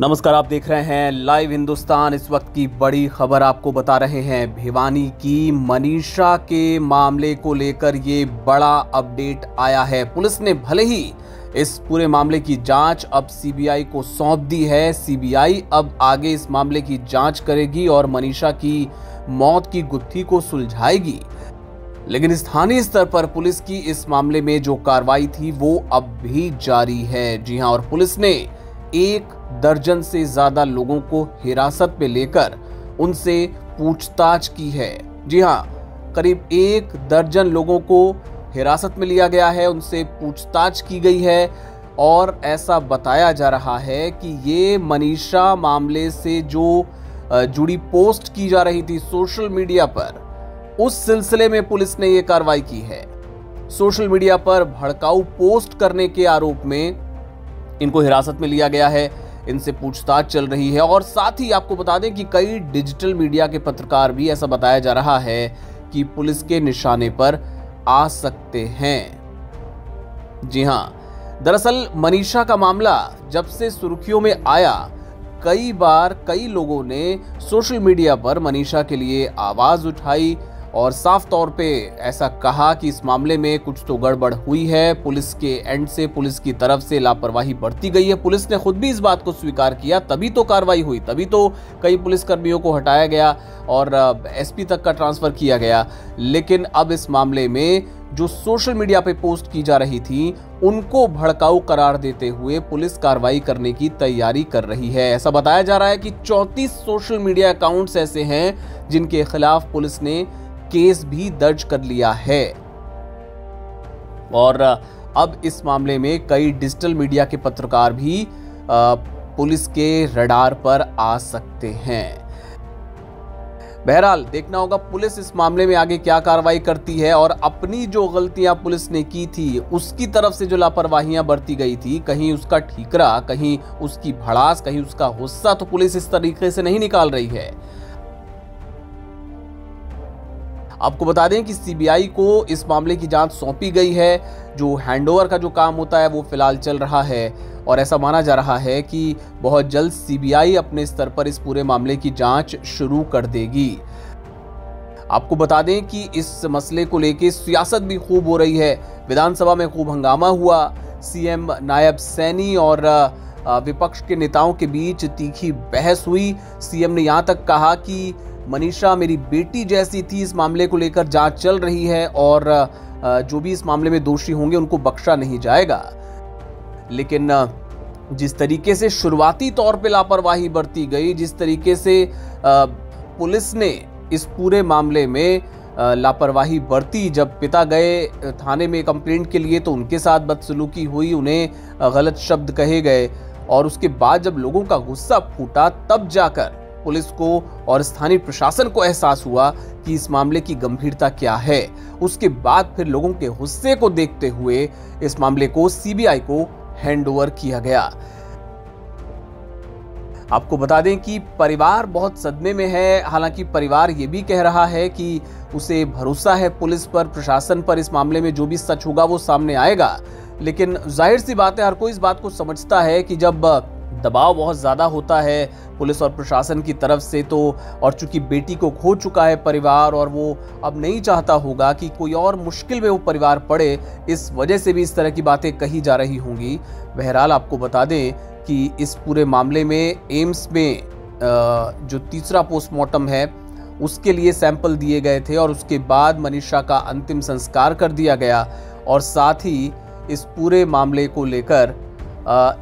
नमस्कार, आप देख रहे हैं लाइव हिंदुस्तान। इस वक्त की बड़ी खबर आपको बता रहे हैं। भिवानी की मनीषा के मामले को लेकर ये बड़ा अपडेट आया है। पुलिस ने भले ही इस पूरे मामले की जांच अब सीबीआई को सौंप दी है। सीबीआई अब आगे इस मामले की जांच करेगी और मनीषा की मौत की गुत्थी को सुलझाएगी, लेकिन स्थानीय स्तर पर पुलिस की इस मामले में जो कार्रवाई थी वो अब भी जारी है। जी हां, और पुलिस ने 1 दर्जन से ज्यादा लोगों को हिरासत में लेकर उनसे पूछताछ की है। जी हां, करीब 1 दर्जन लोगों को हिरासत में लिया गया है, उनसे पूछताछ की गई है और ऐसा बताया जा रहा है कि ये मनीषा मामले से जो जुड़ी पोस्ट की जा रही थी सोशल मीडिया पर, उस सिलसिले में पुलिस ने ये कार्रवाई की है। सोशल मीडिया पर भड़काऊ पोस्ट करने के आरोप में इनको हिरासत में लिया गया है, इनसे पूछताछ चल रही है। और साथ ही आपको बता दें कि कई डिजिटल मीडिया के पत्रकार भी, ऐसा बताया जा रहा है कि पुलिस के निशाने पर आ सकते हैं। जी हां, दरअसल मनीषा का मामला जब से सुर्खियों में आया, कई बार कई लोगों ने सोशल मीडिया पर मनीषा के लिए आवाज उठाई और साफ तौर पे ऐसा कहा कि इस मामले में कुछ तो गड़बड़ हुई है। पुलिस के एंड से, पुलिस की तरफ से लापरवाही बरती गई है। पुलिस ने खुद भी इस बात को स्वीकार किया, तभी तो कार्रवाई हुई, तभी तो कई पुलिसकर्मियों को हटाया गया और एसपी तक का ट्रांसफर किया गया। लेकिन अब इस मामले में जो सोशल मीडिया पे पोस्ट की जा रही थी, उनको भड़काऊ करार देते हुए पुलिस कार्रवाई करने की तैयारी कर रही है। ऐसा बताया जा रहा है कि 34 सोशल मीडिया अकाउंट्स ऐसे हैं जिनके खिलाफ पुलिस ने केस भी दर्ज कर लिया है। और अब इस मामले में कई डिजिटल मीडिया के पत्रकार भी पुलिस के रडार पर आ सकते हैं। बहरहाल देखना होगा पुलिस इस मामले में आगे क्या कार्रवाई करती है और अपनी जो गलतियां पुलिस ने की थी, उसकी तरफ से जो लापरवाहियां बरती गई थी, कहीं उसका ठीकरा, कहीं उसकी भड़ास, कहीं उसका गुस्सा, तो पुलिस इस तरीके से नहीं निकाल रही है। आपको बता दें कि सीबीआई को इस मामले की जांच सौंपी गई है। जो हैंडओवर का जो काम होता है वो फिलहाल चल रहा है और ऐसा माना जा रहा है कि बहुत जल्द सीबीआई अपने स्तर पर इस पूरे मामले की जांच शुरू कर देगी। आपको बता दें कि इस मसले को लेकर सियासत भी खूब हो रही है। विधानसभा में खूब हंगामा हुआ। सीएम, नायब सैनी और विपक्ष के नेताओं के बीच तीखी बहस हुई। सीएम ने यहां तक कहा कि मनीषा मेरी बेटी जैसी थी, इस मामले को लेकर जांच चल रही है और जो भी इस मामले में दोषी होंगे उनको बख्शा नहीं जाएगा। लेकिन जिस तरीके से शुरुआती तौर पे लापरवाही बरती गई, जिस तरीके से पुलिस ने इस पूरे मामले में लापरवाही बरती, जब पिता गए थाने में कंप्लेंट के लिए तो उनके साथ बदसलूकी हुई, उन्हें गलत शब्द कहे गए और उसके बाद जब लोगों का गुस्सा फूटा, तब जाकर पुलिस को और स्थानीय प्रशासन को एहसास हुआ कि इस मामले की गंभीरता क्या है। उसके बाद फिर लोगों के गुस्से को देखते हुए इस मामले को सीबीआई को हैंडओवर किया गया। आपको बता दें कि परिवार बहुत सदमे में है। हालांकि परिवार ये भी कह रहा है कि उसे भरोसा है पुलिस पर, प्रशासन पर। इस मामले में जो भी सच होगा वो सामने आएगा। लेकिन जाहिर सी बात है, हर कोई इस बात को समझता है कि जब दबाव बहुत ज्यादा होता है पुलिस और प्रशासन की तरफ से, तो और चूंकि बेटी को खो चुका है परिवार और वो अब नहीं चाहता होगा कि कोई और मुश्किल में वो परिवार पड़े, इस वजह से भी इस तरह की बातें कही जा रही होंगी। बहरहाल आपको बता दें कि इस पूरे मामले में एम्स में जो तीसरा पोस्टमार्टम है उसके लिए सैंपल दिए गए थे और उसके बाद मनीषा का अंतिम संस्कार कर दिया गया। और साथ ही इस पूरे मामले को लेकर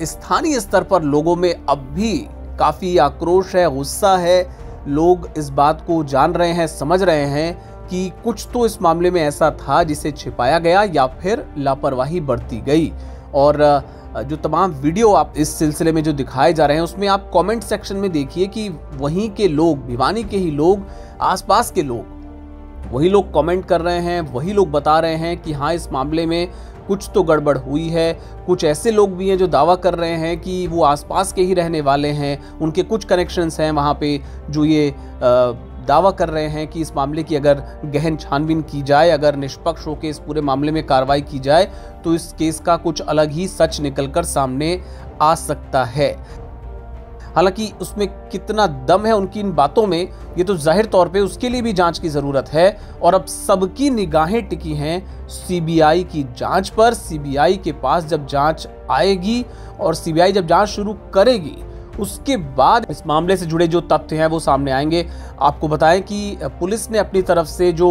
स्थानीय स्तर पर लोगों में अब भी काफी आक्रोश है, गुस्सा है। लोग इस बात को जान रहे हैं, समझ रहे हैं कि कुछ तो इस मामले में ऐसा था जिसे छिपाया गया या फिर लापरवाही बरती गई। और जो तमाम वीडियो आप इस सिलसिले में जो दिखाए जा रहे हैं, उसमें आप कमेंट सेक्शन में देखिए कि वहीं के लोग, भिवानी के ही लोग, आसपास के लोग, वही लोग कमेंट कर रहे हैं, वही लोग बता रहे हैं कि हाँ, इस मामले में कुछ तो गड़बड़ हुई है। कुछ ऐसे लोग भी हैं जो दावा कर रहे हैं कि वो आसपास के ही रहने वाले हैं, उनके कुछ कनेक्शंस हैं वहाँ पे, जो ये दावा कर रहे हैं कि इस मामले की अगर गहन छानबीन की जाए, अगर निष्पक्ष होकर इस पूरे मामले में कार्रवाई की जाए, तो इस केस का कुछ अलग ही सच निकलकर सामने आ सकता है। हालांकि उसमें कितना दम है उनकी इन बातों में, ये तो जाहिर तौर पे उसके लिए भी जांच की ज़रूरत है। और अब सबकी निगाहें टिकी हैं सीबीआई की जांच पर। सीबीआई के पास जब जांच आएगी और सीबीआई जब जांच शुरू करेगी, उसके बाद इस मामले से जुड़े जो तथ्य हैं वो सामने आएंगे। आपको बताएं कि पुलिस ने अपनी तरफ से जो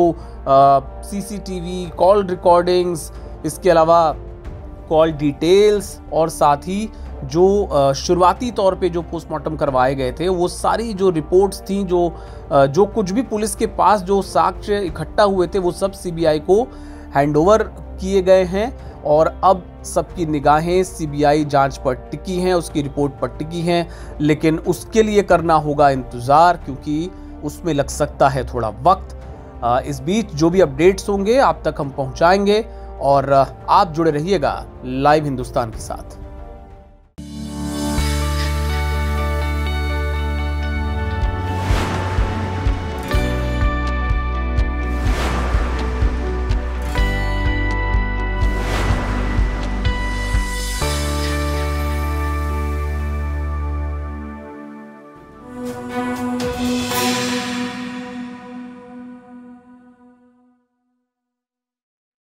सीसीटीवी कॉल रिकॉर्डिंग्स, इसके अलावा कॉल डिटेल्स और साथ ही जो शुरुआती तौर पे जो पोस्टमार्टम करवाए गए थे, वो सारी जो रिपोर्ट्स थी, जो कुछ भी पुलिस के पास जो साक्ष्य इकट्ठा हुए थे, वो सब सीबीआई को हैंडओवर किए गए हैं। और अब सबकी निगाहें सीबीआई जांच पर टिकी हैं, उसकी रिपोर्ट पर टिकी हैं। लेकिन उसके लिए करना होगा इंतज़ार, क्योंकि उसमें लग सकता है थोड़ा वक्त। इस बीच जो भी अपडेट्स होंगे आप तक हम पहुंचाएंगे और आप जुड़े रहिएगा लाइव हिंदुस्तान के साथ।